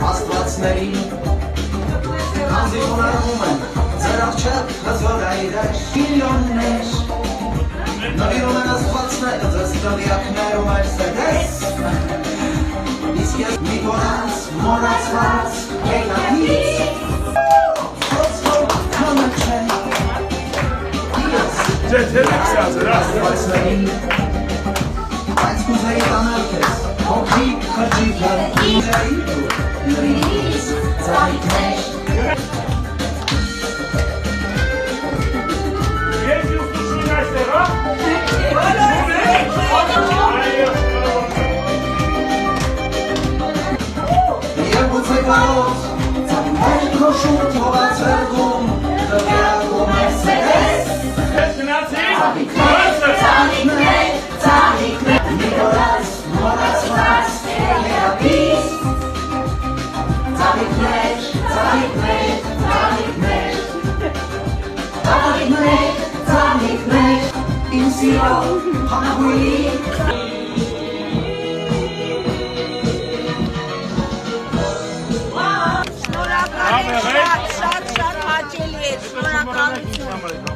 Աստվածներին Անձի խոնարհում են ձեր առջև հզոր այրեր միլիոններ Նվիրում են աստվածները ձեզ տվյակներում այր սեդես Իսկ ես մի տոնած մորացված եկատից Խոսվոր քանը չէ Աստվածներին Բայց կուզեի տանել քեզ հոգի խրջիքը ինձեի Լրիz, ծայքներ Есть услышали Настя, а? Եվ ուծե կարոտ, ծայքներ քոշում թողացերգում Դվյակում է սեդես Ծալիքներ, մի որած մորացված երապից Ծալիքներ, իմ սիրո հանահույի Շնորհակալ եմ, շատ հաճելի է, շնորհակալություն